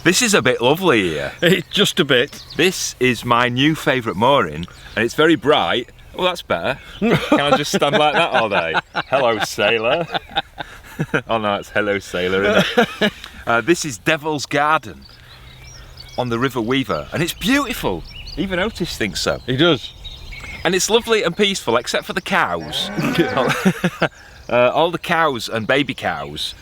This is a bit lovely here. It's just a bit. This is my new favourite mooring, and it's very bright. Oh, that's better. Can I just stand like that all day? Hello, sailor. Oh no, it's hello, sailor, isn't it? This is Devil's Garden on the River Weaver, and it's beautiful. Even Otis thinks so. He does. And it's lovely and peaceful, except for the cows. All the cows and baby cows,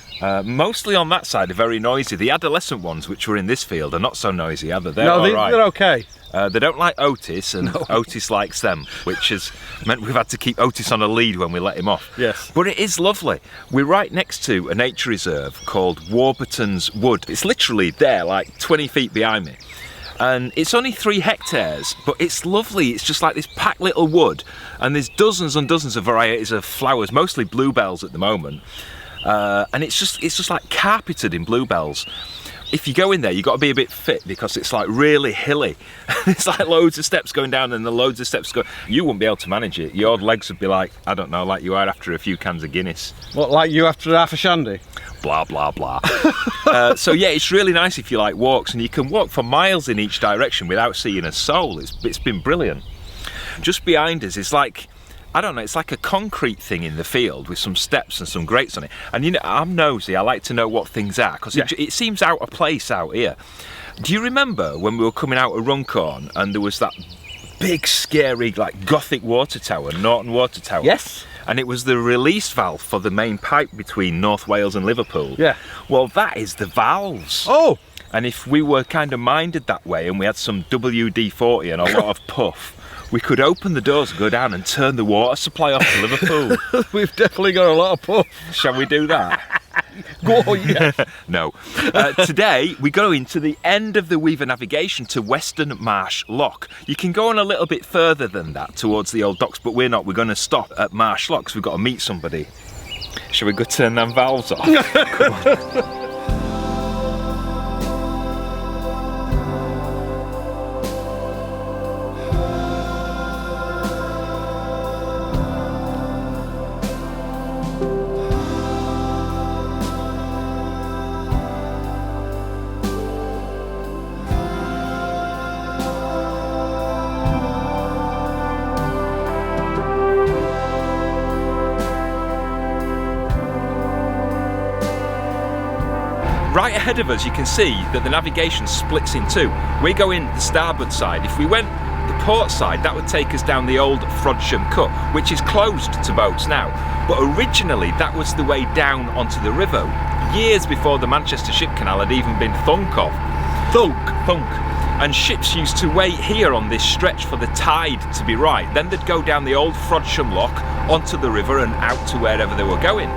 mostly on that side, are very noisy. The adolescent ones, which were in this field, are not so noisy, are they? They're all right. They're okay. They don't like Otis, and Otis likes them, which has meant we've had to keep Otis on a lead when we let him off. Yes. But it is lovely. We're right next to a nature reserve called Warburton's Wood. It's literally there, like 20 feet behind me. And it's only 3 hectares, but it's lovely. It's just like this packed little wood, and there's dozens and dozens of varieties of flowers, mostly bluebells at the moment. And it's just like carpeted in bluebells. If you go in there, you've got to be a bit fit because it's like really hilly. It's like loads of steps going down and the loads of steps going. You wouldn't be able to manage it. Your legs would be like, I don't know, like you are after a few cans of Guinness. What, like you after half a shandy? Blah, blah, blah. So yeah, it's really nice if you like walks, and you can walk for miles in each direction without seeing a soul. It's been brilliant. Just behind us is like, I don't know, it's like a concrete thing in the field with some steps and some grates on it. And you know, I'm nosy, I like to know what things are, because it seems out of place out here. Do you remember when we were coming out of Runcorn and there was that big, scary, like Gothic water tower, Norton Water Tower? Yes. And it was the release valve for the main pipe between North Wales and Liverpool. Yeah. Well, that is the valves. Oh! And if we were kind of minded that way and we had some WD-40 and a lot of puff, we could open the doors and go down and turn the water supply off to Liverpool. We've definitely got a lot of puff. Shall we do that? Go, yeah. No. Today we go into the end of the Weaver navigation to Western Marsh Lock. You can go on a little bit further than that towards the old docks, but we're not. We're going to stop at Marsh Lock because we've got to meet somebody. Shall we go turn them valves off? Come on. Right ahead of us you can see that the navigation splits in two. We go in the starboard side. If we went the port side, that would take us down the old Frodsham cut, which is closed to boats now. But originally that was the way down onto the river, years before the Manchester Ship Canal had even been thunk of. Thunk. And ships used to wait here on this stretch for the tide to be right. Then they'd go down the old Frodsham Lock onto the river and out to wherever they were going.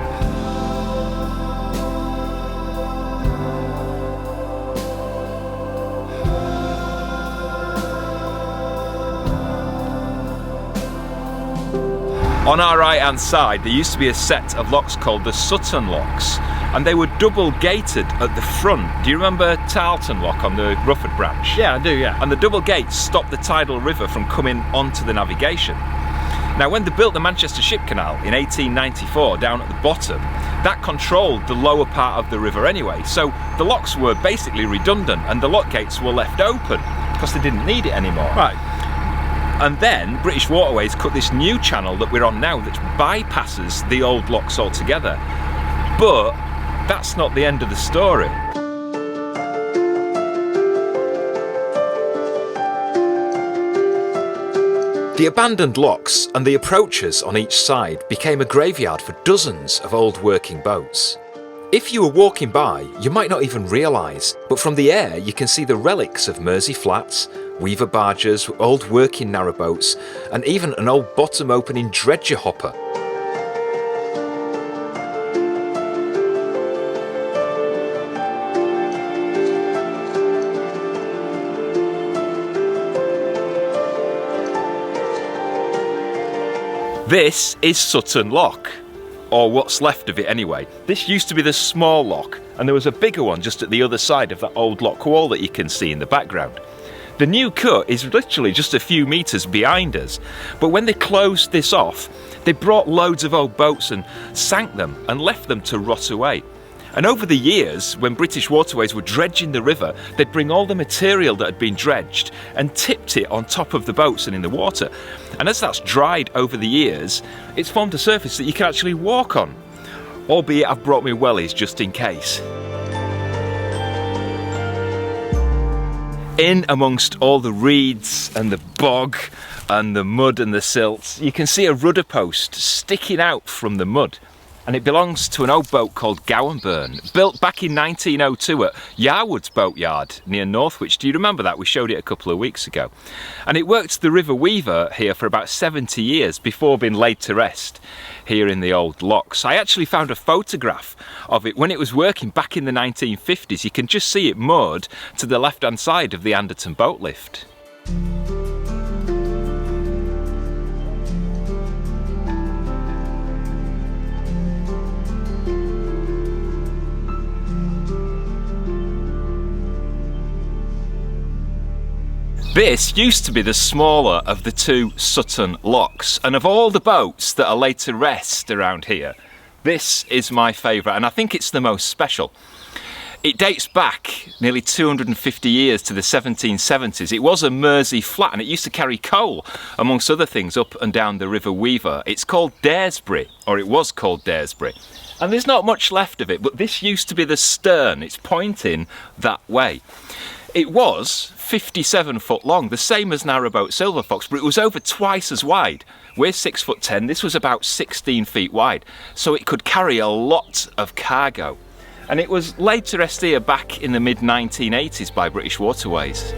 On our right hand side there used to be a set of locks called the Sutton Locks, and they were double gated at the front. Do you remember Tarleton Lock on the Rufford branch? Yeah, I do, yeah. And the double gates stopped the tidal river from coming onto the navigation. Now when they built the Manchester Ship Canal in 1894 down at the bottom, that controlled the lower part of the river anyway, so the locks were basically redundant and the lock gates were left open because they didn't need it anymore. Right. And then British Waterways cut this new channel that we're on now that bypasses the old locks altogether. But that's not the end of the story. The abandoned locks and the approaches on each side became a graveyard for dozens of old working boats. If you were walking by, you might not even realise, but from the air you can see the relics of Mersey Flats, Weaver barges, old working narrowboats, and even an old bottom opening dredger hopper. This is Sutton Lock, or what's left of it anyway. This used to be the small lock, and there was a bigger one just at the other side of that old lock wall that you can see in the background. The new cut is literally just a few metres behind us, but when they closed this off, they brought loads of old boats and sank them and left them to rot away. And over the years, when British Waterways were dredging the river, they'd bring all the material that had been dredged and tipped it on top of the boats and in the water. And as that's dried over the years, it's formed a surface that you can actually walk on. Albeit I've brought me wellies just in case. In amongst all the reeds and the bog and the mud and the silt, you can see a rudder post sticking out from the mud. And it belongs to an old boat called Gowanburn, built back in 1902 at Yarwood's Boatyard near Northwich. Do you remember that? We showed it a couple of weeks ago. And it worked the River Weaver here for about 70 years before being laid to rest here in the old locks. I actually found a photograph of it when it was working back in the 1950s. You can just see it moored to the left-hand side of the Anderton boat lift. This used to be the smaller of the two Sutton Locks, and of all the boats that are laid to rest around here, this is my favourite, and I think it's the most special. It dates back nearly 250 years to the 1770s. It was a Mersey Flat, and it used to carry coal, amongst other things, up and down the River Weaver. It's called Daresbury, or it was called Daresbury. And there's not much left of it, but this used to be the stern. It's pointing that way. It was 57 foot long, the same as Narrowboat Silver Fox, but it was over twice as wide. We're 6'10", this was about 16 feet wide, so it could carry a lot of cargo. And it was laid to rest here back in the mid-1980s by British Waterways.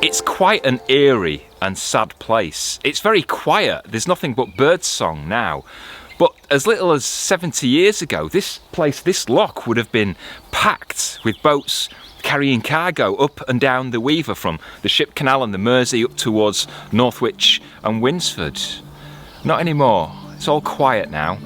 It's quite an eerie and sad place. It's very quiet, there's nothing but birdsong now. But as little as 70 years ago, this place, this lock, would have been packed with boats carrying cargo up and down the Weaver from the Ship Canal and the Mersey up towards Northwich and Winsford. Not anymore, it's all quiet now.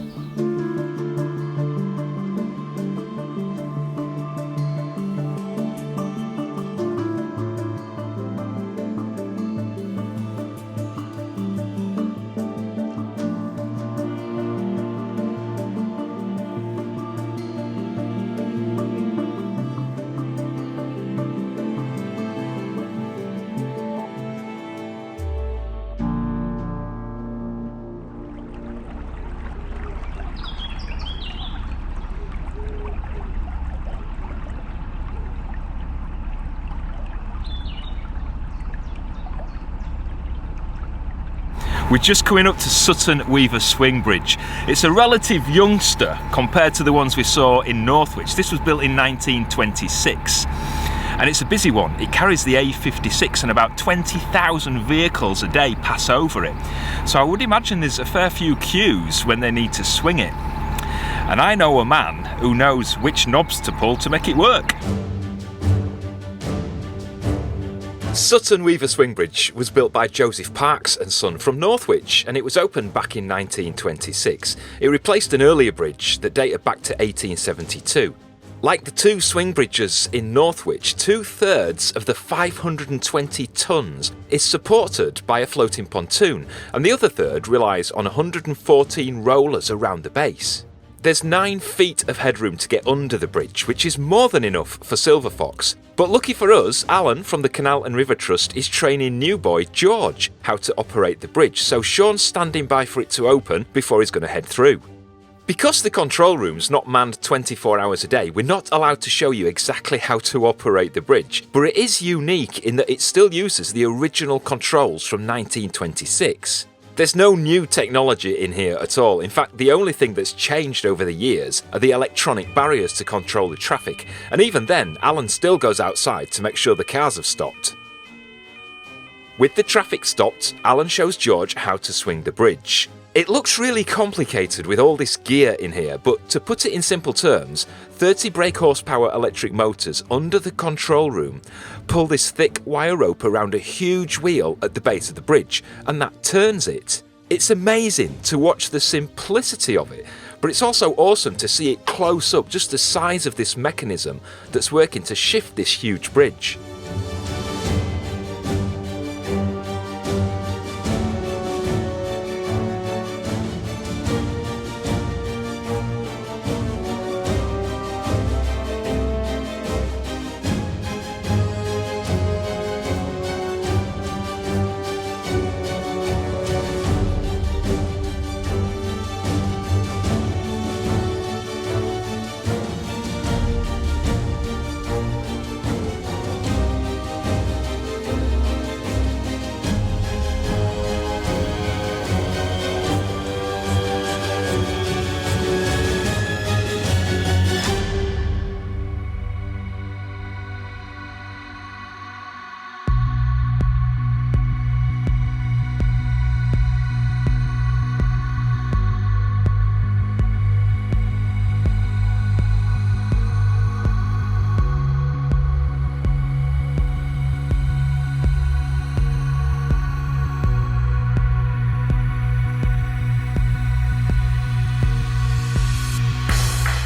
We're just coming up to Sutton Weaver Swing Bridge. It's a relative youngster compared to the ones we saw in Northwich. This was built in 1926 and it's a busy one. It carries the A56 and about 20,000 vehicles a day pass over it. So I would imagine there's a fair few queues when they need to swing it. And I know a man who knows which knobs to pull to make it work. Sutton Weaver Swing Bridge was built by Joseph Parks and Son from Northwich, and it was opened back in 1926. It replaced an earlier bridge that dated back to 1872. Like the two swing bridges in Northwich, 2/3 of the 520 tonnes is supported by a floating pontoon, and the other third relies on 114 rollers around the base. There's 9 feet of headroom to get under the bridge, which is more than enough for Silver Fox. But lucky for us, Alan from the Canal and River Trust is training new boy George how to operate the bridge, so Sean's standing by for it to open before he's going to head through. Because the control room's not manned 24 hours a day, we're not allowed to show you exactly how to operate the bridge, but it is unique in that it still uses the original controls from 1926. There's no new technology in here at all. In fact, the only thing that's changed over the years are the electronic barriers to control the traffic, and even then, Alan still goes outside to make sure the cars have stopped. With the traffic stopped, Alan shows George how to swing the bridge. It looks really complicated with all this gear in here, but to put it in simple terms, 30 brake horsepower electric motors under the control room pull this thick wire rope around a huge wheel at the base of the bridge, and that turns it. It's amazing to watch the simplicity of it, but it's also awesome to see it close up, just the size of this mechanism that's working to shift this huge bridge.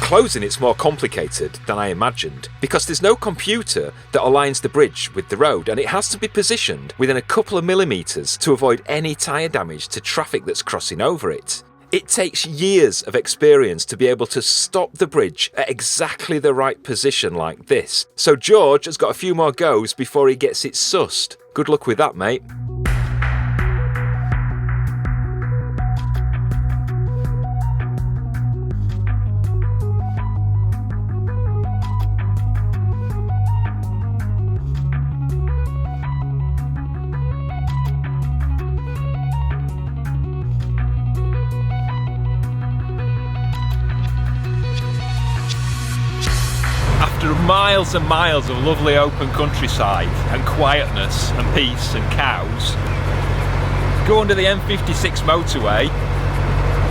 Closing it's more complicated than I imagined, because there's no computer that aligns the bridge with the road, and it has to be positioned within a couple of millimetres to avoid any tyre damage to traffic that's crossing over it. It takes years of experience to be able to stop the bridge at exactly the right position like this. So George has got a few more goes before he gets it sussed. Good luck with that, mate. After miles and miles of lovely open countryside and quietness and peace and cows, go under the M56 motorway,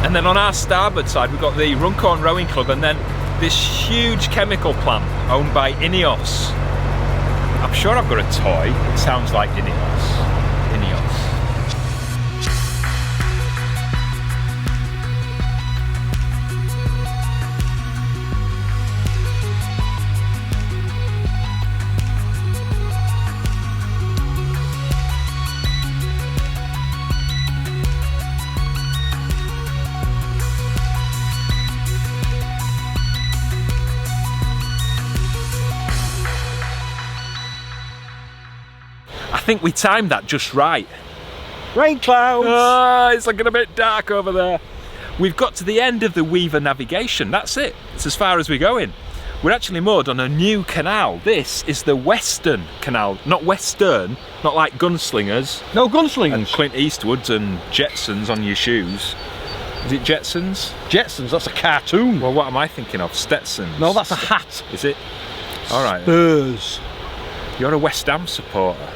and then on our starboard side we've got the Runcorn Rowing Club, and then this huge chemical plant owned by Ineos. I'm sure I've got a toy. It sounds like Ineos. I think we timed that just right. Rain clouds! Oh, it's looking a bit dark over there. We've got to the end of the Weaver navigation, that's it. It's as far as we're going. We're actually moored on a new canal. This is the Western Canal, not Western, not like Gunslingers. No gunslingers. And Clint Eastwoods and Jetsons on your shoes. Is it Jetsons? Jetsons, that's a cartoon. Well, what am I thinking of? Stetsons? No, that's a hat. Is it? All right. Spurs. You're a West Ham supporter.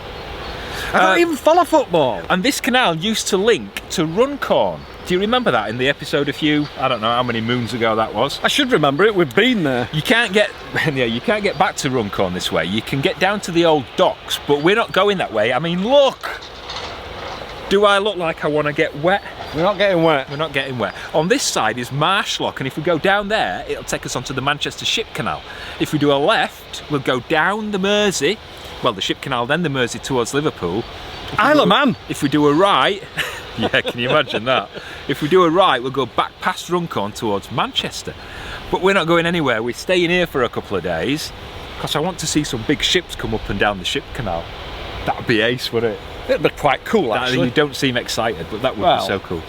I don't even follow football. And this canal used to link to Runcorn. Do you remember that in the episode I don't know how many moons ago that was? I should remember it, we've been there. You can't get back to Runcorn this way. You can get down to the old docks, but we're not going that way. I mean, look! Do I look like I want to get wet? We're not getting wet. We're not getting wet. On this side is Marsh Lock, and if we go down there, it'll take us onto the Manchester Ship Canal. If we do a left, we'll go down the Mersey, well, the Ship Canal, then the Mersey towards Liverpool. Isle of Man. If we do a right, yeah, can you imagine that? If we do a right, we'll go back past Runcorn towards Manchester. But we're not going anywhere. We're staying here for a couple of days because I want to see some big ships come up and down the Ship Canal. That'd be ace, wouldn't it? It'd be quite cool, actually. You don't seem excited, but that would be so cool.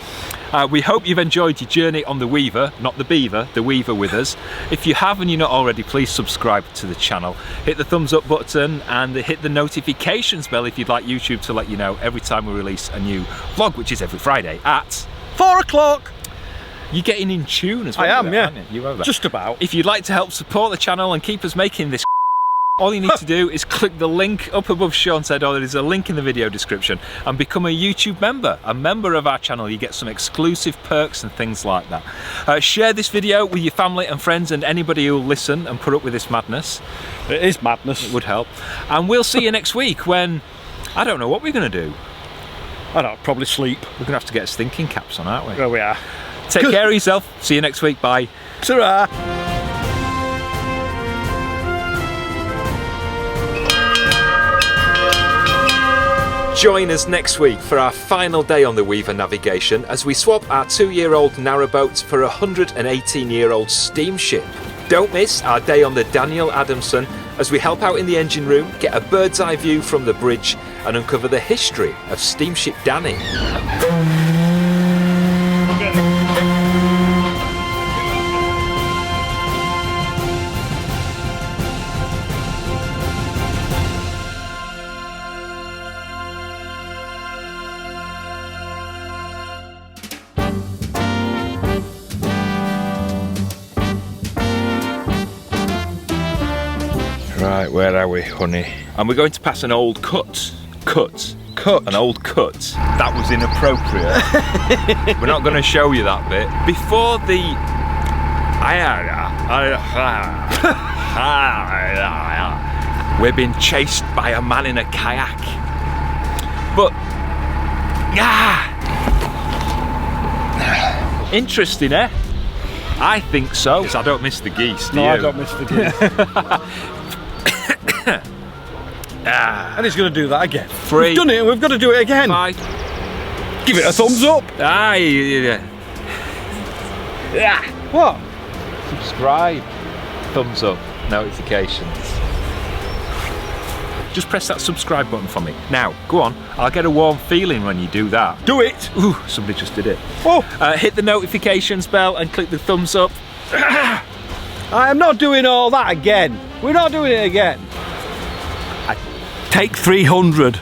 We hope you've enjoyed your journey on the Weaver, not the Beaver, the Weaver with us. If you have and you're not already, please subscribe to the channel. Hit the thumbs up button and hit the notifications bell if you'd like YouTube to let you know every time we release a new vlog, which is every Friday at 4 o'clock. You're getting in tune as well. I am, yeah. You are. Just about. If you'd like to help support the channel and keep us making this, all you need to do is click the link up above Sean's head, or there's a link in the video description, and become a YouTube member. A member of our channel, you get some exclusive perks and things like that. Share this video with your family and friends and anybody who'll listen and put up with this madness. It is madness. It would help. And we'll see you next week when, I don't know what we're going to do. I don't know, probably sleep. We're going to have to get us thinking caps on, aren't we? There we are. Take care of yourself. See you next week. Bye. Ta-ra. Join us next week for our final day on the Weaver navigation as we swap our 2-year-old narrowboat for a 118-year-old steamship. Don't miss our day on the Daniel Adamson as we help out in the engine room, get a bird's eye view from the bridge and uncover the history of Steamship Danny. Right, where are we, honey? And we're going to pass an old cut. An old cut. That was inappropriate. We're not going to show you that bit. Before the... We're being chased by a man in a kayak. But... Interesting, eh? I think so. I don't miss the geese, do you? No, I don't miss the geese. And he's going to do that again. 3. We've done it and we've got to do it again. 5. Give it a thumbs up. What? Subscribe. Thumbs up. Notifications. Just press that subscribe button for me. Now, go on. I'll get a warm feeling when you do that. Do it. Ooh, somebody just did it. Oh. Hit the notifications bell and click the thumbs up. I am not doing all that again. We're not doing it again. Take 300.